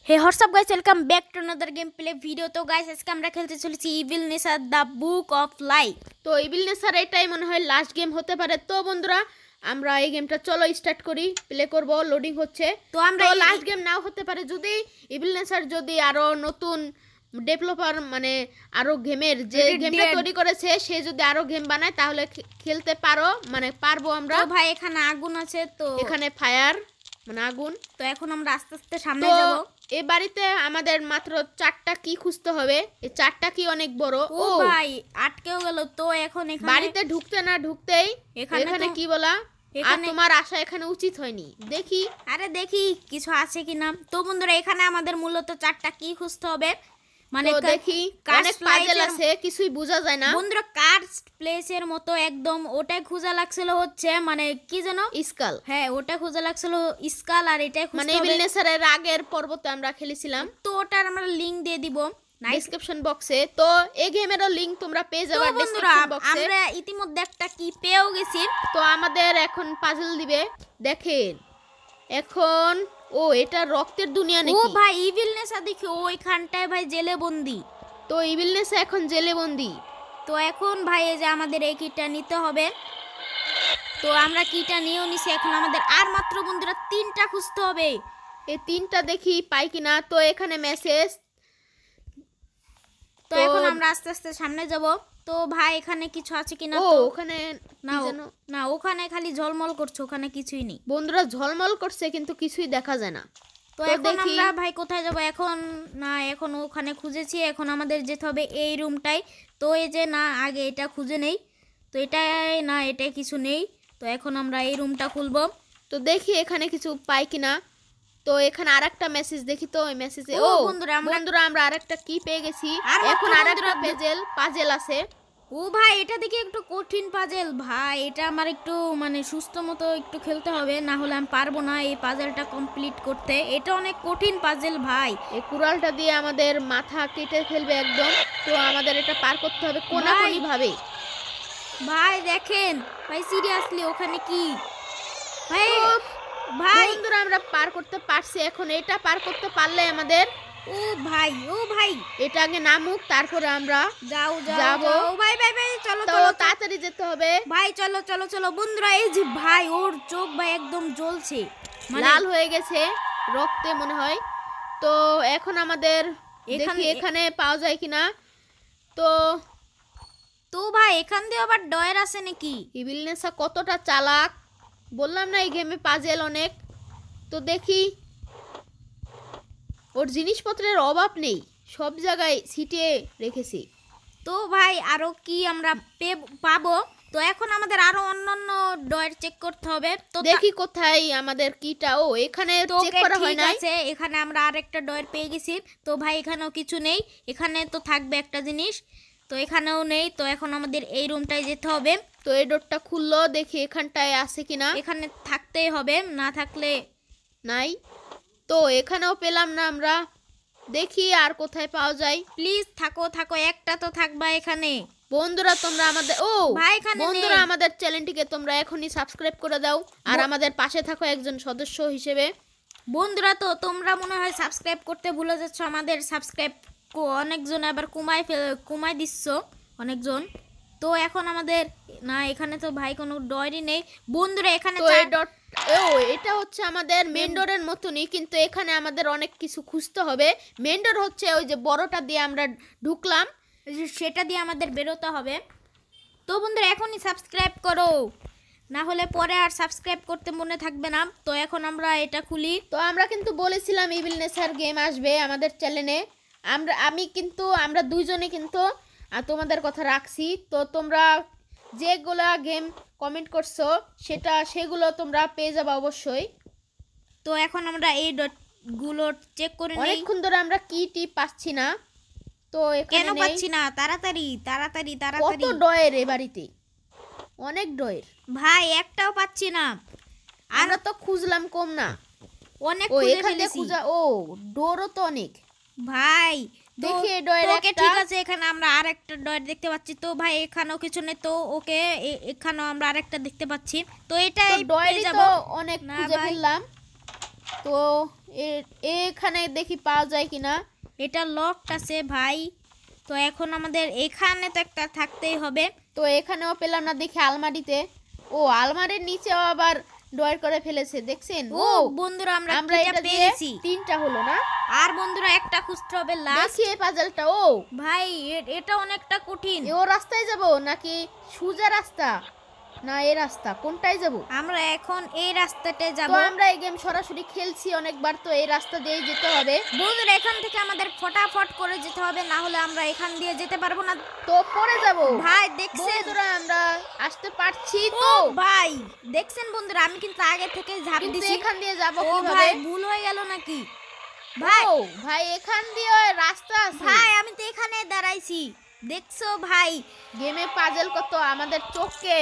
Hey what's up guys, welcome back to another gameplay video. তো guys আজকে আমরা খেলতে চলেছি Evil Nature the Book of Life. তো ইভিল নেচার এটাই মনে হয় লাস্ট গেম হতে পারে। তো বন্ধুরা আমরা এই গেমটা চলো স্টার্ট করি, প্লে করব, লোডিং হচ্ছে। তো আমরা লাস্ট গেম নাও হতে পারে, যদি ইভিল নেচার যদি আরো নতুন ডেভেলপার মানে আরো গেমের যে গেমটা তৈরি করেছে সে যদি আরো গেম বানায় তাহলে খেলতে পারো মানে পারবো আমরা। তো ভাই এখানে আগুন আছে, তো এখানে ফায়ার মানে আগুন। তো এখন আমরা আস্তে আস্তে সামনে যাব। এই বাড়িতে আমাদের মাত্র 4টা কি খুঁজতে হবে। এই 4টা কি অনেক বড়। ও ভাই আটকেও গেল। তো এখন এখানে বাড়িতে ঢুকতে না ঢুকতেই এখানে কি বলা, আর তোমার আশা এখানে উচিত হয়নি। দেখি আরে দেখি কিছু আছে কিনা। তো বন্ধুরা এখানে আমাদের মূলত 4টা কি খুঁজতে হবে, মানে দেখি অনেক পাজল আছে, কিছুই বোঝা যায় না। বন্ধুরা কার্স প্লেসের মতো একদম ওটাই খোঁজা লাগছিল, হচ্ছে মানে কি জানো স্কাল। হ্যাঁ ওটা খোঁজা লাগছিল স্কাল, আর এটাই মানে ইভিল নেচারের আগের পর্বতে আমরা খেলেছিলাম। তো ওটার আমরা লিংক দিয়ে দিব ডেসক্রিপশন বক্সে। তো এই গেমেরও লিংক তোমরা পেয়ে যাবে ডেসক্রিপশন বক্সে। আমরা ইতিমধ্যে একটা কি পেয়েও গেছি। তো আমাদের এখন পাজল দিবে, দেখেন এখন। ও এটা রক্তের দুনিয়া নাকি? ও ভাই ইভিল নেচার দেখি ওইখানটায় ভাই জেলে বন্দি। তো ইভিল নেচার এখন জেলে বন্দি। তো এখন ভাই এই যে আমাদের এই কিটা নিতে হবে। তো আমরা কিটা নিয়েও নিছি। এখন আমাদের আর মাত্র বন্ধুরা 3টা খুঁজতে হবে। এই 3টা দেখি পাই কিনা। তো এখানে মেসেজ। তো এখন আমরা আস্তে আস্তে সামনে যাব। তো ভাই এখানে কিছু আছে কিনা? তো ওখানে না ওখানে খালি ঝলমল করছে, ওখানে কিছুই নেই। বন্ধুরা ঝলমল করছে কিন্তু কিছুই দেখা যায় না। তো এখন আমরা ভাই কোথায় যাব এখন? না এখন ওখানে খুঁজেছি, এখন আমাদের যেতে হবে এই রুমটাই। তো এই যে না আগে এটা খুঁজে নেই। তো এটাই না, এটাই কিছু নেই। তো এখন আমরা এই রুমটা খুলবো। তো দেখি এখানে কিছু পাই কিনা। তো এখানে আরেকটা মেসেজ দেখি। তো ওই মেসেজে ও বন্ধুরা আমরা আরেকটা কি পেয়ে গেছি। এখন আরেকটা পাজেল আছে। ও ভাই এটা দেখি একটু কঠিন পাজেল ভাই, এটা আমার একটু মানে সুস্থ মতো একটু খেলতে হবে, না হলে আমি পারবো না এই পাজেলটা কমপ্লিট করতে। এটা অনেক কঠিন পাজেল ভাই। এই কুড়ালটা দিয়ে আমাদের মাথা কেটে ফেলবে একদম। তো আমাদের এটা পার করতে হবে কোনাকুনি ভাবে। ভাই দেখেন ভাই সিরিয়াসলি ওখানে কি ভাই ভাই বন্ধুরা আমরা পার করতে পারছি। এখন এটা পার করতে পারলে আমাদের ও ভাই এটা আগে নামুক, তারপরে আমরা যাবো। ভাই চলো তাড়াতাড়ি যেতে হবে ভাই, চলো বন্ধুরা। এই যে ভাই ওর চোখ ভাই একদম জ্বলছে, লাল হয়ে গেছে রক্তে মনে হয়। তো এখন আমাদের এখানে পাওয়া যায় কিনা। তো ভাই এখান দিয়ে আবার ডয়ের আছে নাকি? ইভিল নেচার কতটা চালাক, বললাম না এই গেমে পাজেল অনেক। তো দেখি ওর জিনিসপত্রের অভাব নেই, সব জায়গায় ছিটিয়ে রেখেছি। তো ভাই আরো কি আমরা পাবো? তো এখন আমাদের আরো অন্যান্য ডয়ের চেক করতে হবে। তো দেখি কোথায় আমাদের কিটা। ও এখানে চেক করা হয় না। এখানে আমরা আরেকটা ডয়ের পেয়ে গেছি। তো ভাই এখানেও কিছু নেই, এখানে তো থাকবে একটা জিনিস, তো এখানেও নেই। তো এখন আমাদের এই রুমটায় যেতে হবে। তো এই ডোরটা খুললো, দেখি এখানটায় আছে কিনা। এখানে থাকতেই হবে, না থাকলে নাই। তো এখানেও পেলাম না আমরা, দেখি আর কোথায় পাওয়া যায়। প্লিজ থাকো একটা তো থাকবা এখানে। বন্ধুরা তোমরা আমাদের বন্ধুরা আমাদের চ্যানেলটিকে তোমরা এখনই সাবস্ক্রাইব করে দাও, আর আমাদের পাশে থাকো একজন সদস্য হিসেবে। বন্ধুরা তো তোমরা মনে হয় সাবস্ক্রাইব করতে ভুলে যাচ্ছ। আমাদের সাবস্ক্রাইব অনেকজন আবার কমাই দিচ্ছ অনেকজন। তো এখন আমাদের না এখানে তো ভাই কোনো ডয়েরই নেই বন্ধুরা। এখানে এটা হচ্ছে আমাদের মেন ডোরের মতনই, কিন্তু এখানে আমাদের অনেক কিছু খুঁজতে হবে। মেন ডোর হচ্ছে ওই যে বড়টা দিয়ে আমরা ঢুকলাম, সেটা দিয়ে আমাদের বেরোতে হবে। তো বন্ধুরা এখনই সাবস্ক্রাইব করো, না হলে পরে আর সাবস্ক্রাইব করতে মনে থাকবে না। তো এখন আমরা এটা খুলি। তো আমরা কিন্তু বলেছিলাম ইভিল নেচার গেম আসবে আমাদের চ্যানেলে। আমরা দুইজনে কিন্তু তোমাদের কথা রাখছি। তো তোমরা যেগুলা গেম কমেন্ট করছো সেগুলো তোমরা পেয়ে যাবে অবশ্যই। তো এখন আমরা এই ডটগুলো চেক করে নেই। অনেকক্ষণ ধরে আমরা কি পাচ্ছি না। তো কেন পাচ্ছি না? তাড়াতাড়ি কত ডয়ের এ বাড়িতে, অনেক ডয়ের ভাই, একটাও পাচ্ছি না। আমরা তো খুঁজলাম কম না, অনেক খুঁজে ফেলেছি। ও ডোরও তো অনেক ভাই। দেখি ডয়ের একটা, ঠিক আছে এখানে আমরা আরেকটা ডয়ের দেখতে পাচ্ছি। তো ভাই এখানেও কিছু নেই। তো ওকে এখানেও আমরা আরেকটা দেখতে পাচ্ছি। তো এটাই ডয়েরই তো অনেক খুঁজে ফেললাম। তো এখানে দেখি পাওয়া যায় কিনা। এটা লকড আছে ভাই। তো এখন আমাদের এখানে তো একটা থাকতেই হবে। তো এখানেও পেলাম না, দেখি আলমারিতে। ও আলমারির নিচেও আবার ড্রয়ার করে ফেলেছে, দেখছেন? ও বন্ধুরা আমরা এটা পেয়ে গেছি। 3টা হলো না? আর বন্ধুরা একটা খুঁজতে হবে লাস্ট। দেখি এই পাজলটা। ও ভাই এটা অনেকটা কঠিন। ও রাস্তায় যাব নাকি সোজা রাস্তা, না এই রাস্তা, কোনটায় যাব? আমরা এখন এই রাস্তাতে যাব। তো আমরা এই গেম সরাসরি খেলছি অনেকবার, তো এই রাস্তা দিয়ে যেতে হবে। বন্ধুরা এখান থেকে আমাদের ফটাফট করে যেতে হবে, না হলে আমরা এখান দিয়ে যেতে পারবো না। তো পরে যাব ভাই দেখছেন বন্ধুরা, আমরা আসতে পারছি তো তো। ভাই দেখছেন বন্ধুরা, আমি কিন্তু আগে থেকে ঝাঁপ কিন্তু দিছি। এখান দিয়ে যাব ও কিভাবে? ভাই ভুল হয়ে গেল নাকি? ভাই ও ভাই এখান দিয়ে রাস্তা আছে। ভাই আমি তো এখানে দাঁড়াইছি, দেখছো ভাই? গেমে পাজল কত আমাদের চোখকে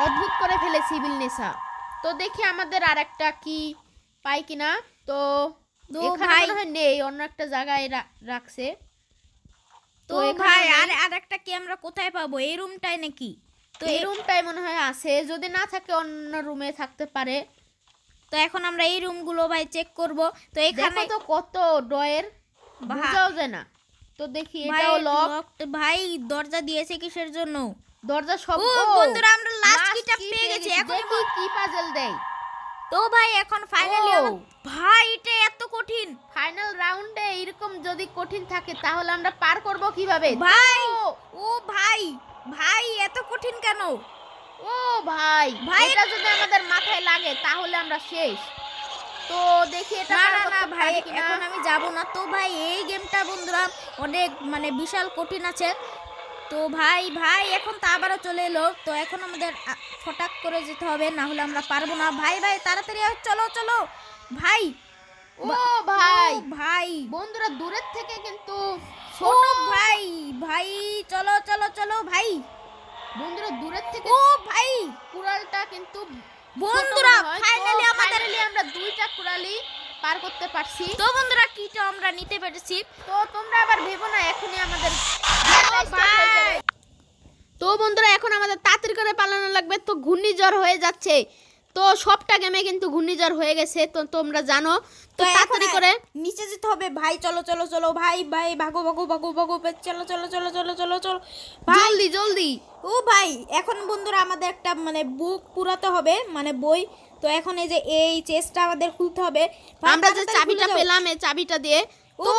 অদ্ভুত করে ফেলেছে ইবিলনেসা। তো দেখি আমাদের আরেকটা কি পাই কিনা। তো এখানে ভাই মনে হয় নেই, অন্য একটা জায়গায় রাখছে। তো ভাই আর একটা কি আমরা কোথায় পাবো? এই রুমটাই নাকি? তো এই রুমটাই মনে হয় আছে, যদি না থাকে অন্য রুমে থাকতে পারে। তো এখন আমরা এই রুমগুলো ভাই চেক করব। তো এখানে তো কত ড্রয়ের বোঝাও যায় না। তো দেখি এটাও লক। ভাই দরজা দিয়েছে কিসের জন্য? দরজা সব। ও বন্ধুরা আমরা লাস্ট কিটা পেয়ে গেছি। এখন দেখি কি পাজল দেয়। তো ভাই এখন ফাইনালি ভাই এটা এত কঠিন। ফাইনাল রাউন্ডে এরকম যদি কঠিন থাকে তাহলে আমরা পার করব কিভাবে? ভাই ও ভাই ভাই এত কঠিন কেন? ও ভাই এটা যদি আমাদের মাথায় লাগে তাহলে আমরা শেষ। তো দেখি এটা না ভাই এখন আমি যাব না। তো ভাই এই গেমটা বন্ধুরা অনেক মানে বিশাল কঠিন আছে। তো ভাই এখন তো আবারও চলে এলো। তো এখন আমাদের ফটাক করে যেতে হবে, না হলে আমরা পারবো না। ভাই তাড়াতাড়ি চলো ভাই। ও ভাই ভাই বন্ধুরা দূরের থেকে কিন্তু ছোট ভাই চলো ভাই। বন্ধুরা দূরের থেকে ও ভাই কুড়ালটা কিন্তু বন্ধুরা ফাইনালি আমরা 2টা কুড়ালি পার করতে পারছি। তো বন্ধুরা কিটা আমরা নিতে পেরেছি। তো তোমরা আবার ভেবো না এখনই আমাদের তো বন্ধুরা এখন আমাদের তাড়াতাড়ি করে পালানো লাগবে। তো ঘূর্ণিঝড় হয়ে যাচ্ছে, তো সবটা গেমে কিন্তু ঘূর্ণিঝড় হয়ে গেছে, তো তোমরা জানো। তো তাড়াতাড়ি করে নিচে যেতে হবে ভাই। চলো ভাই ভাগো চলো জলদি। ও ভাই এখন বন্ধুরা আমাদের একটা মানে বুক পুরাতে হবে, মানে বই। তো এখন এই চেস্টটা আমাদের খুলতে হবে। আমরা যে চাবিটা পেলাম এই চাবিটা দিয়ে তো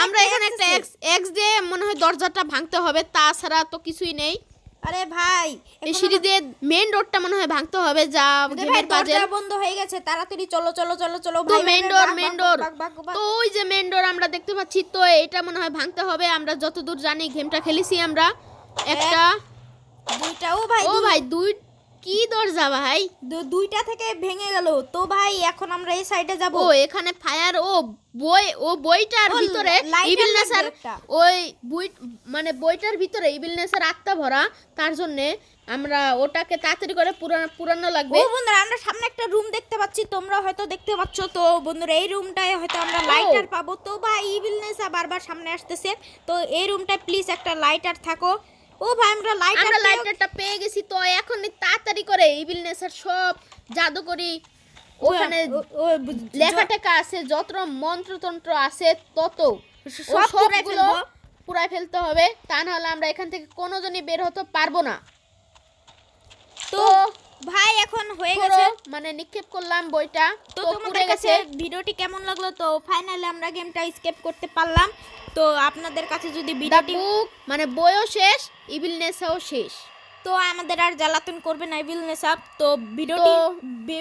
আমরা এখানে একটা এক্স দিয়ে মনে হয় দরজাটা ভাঙতে হবে, তাছাড়া তো কিছুই নেই। আরে ভাই এই সিঁড়ি দিয়ে মেইন রোডটা মনে হয় ভাঙতে হবে, যা গেমের পাজল। দরজা বন্ধ হয়ে গেছে, তাড়াতাড়ি চলো ভাই মেইন ডোর। তো ওই যে মেইন ডোর আমরা দেখতে পাচ্ছি, তো এটা মনে হয় ভাঙতে হবে। আমরা যতদূর জানি গেমটা খেলেছি আমরা একটা দুইটা। ও ভাই দুই কি দরজা ভাই, দুইটা থেকে ভেঙে গেল। তো ভাই এখন আমরা এই সাইডে যাব। ও এখানে ফায়ার বইটার ভিতরে ইভিলনেসার মানে বইটার ভিতরে ইভিলনেসার আত্মা ভরা, তার জন্য আমরা ওটাকে তাড়াতাড়ি করে পুরানো লাগবে। ও বন্ধুরা আমরা সামনে একটা রুম দেখতে পাচ্ছি, তোমরা হয়তো দেখতে পাচ্ছ। তো বন্ধুরা এই রুমটায় হয়তো আমরা লাইটার পাবো। তো ভাই ইভিলনেসার বারবার সামনে আসতেছে, তো এই রুমটায় প্লিজ একটা লাইটার থাকো। ও ভাই আমরা লাইটারটা পেয়ে গেছি। তো এখন তাড়াতাড়ি করে ইভিলনেসার সব জাদুকরি ওখানে লেখাটেকা আছে, যত মন্ত্রতন্ত্র আছে তত সবগুলো পুরাই ফেলতে হবে, তা নাহলে আমরা এখান থেকে কোনোজনই বের হতে পারবো না। তো ভাই এখন হয়ে গেছে, মানে নিক্ষেপ করলাম বইটা। তো তোমাদের কাছে ভিডিওটি কেমন লাগলো? তো ফাইনালি আমরা গেমটা স্কেপ করতে পারলাম। তো আপনাদের কাছে যদি ভিডিওটি মানে বইও শেষ, ইভিলনেসও শেষ, তো আমাদের আর জ্বালাতন করবে না ইভিলনেসা। তো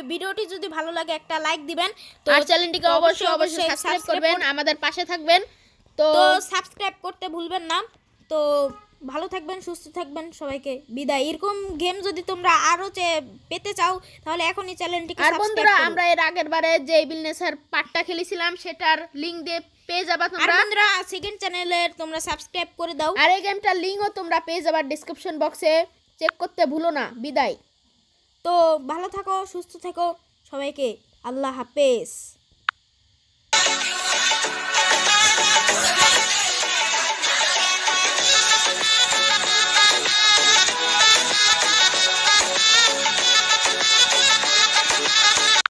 ভিডিওটি যদি ভালো লাগে একটা লাইক দিবেন, তো আর চ্যানেলটিকে অবশ্যই সাবস্ক্রাইব করবেন, আমাদের পাশে থাকবেন। তো সাবস্ক্রাইব করতে ভুলবেন না। তো ভালো থাকবেন, সুস্থ থাকবেন, সবাইকে বিদায়। এরকম গেম যদি তোমরা আরো পেতে চাও তাহলে এখনই চ্যানেলটিকে সাবস্ক্রাইব করুন। আর বন্ধুরা আমরা এর আগের বারে যে ইভিলনেসার পার্টটা খেলেছিলাম সেটার লিংক দিয়ে পেয়ে যাবা তোমরা। আর বন্ধুরা সেকেন্ড চ্যানেলের তোমরা সাবস্ক্রাইব করে দাও। আর এই গেমটার লিংকও তোমরা পেয়ে যাবা ডেসক্রিপশন বক্সে, চেক করতে ভুলো না। বিদায়। তো ভালো থাকো, সুস্থ থাকো, সবাইকে আল্লাহ হাফেজ।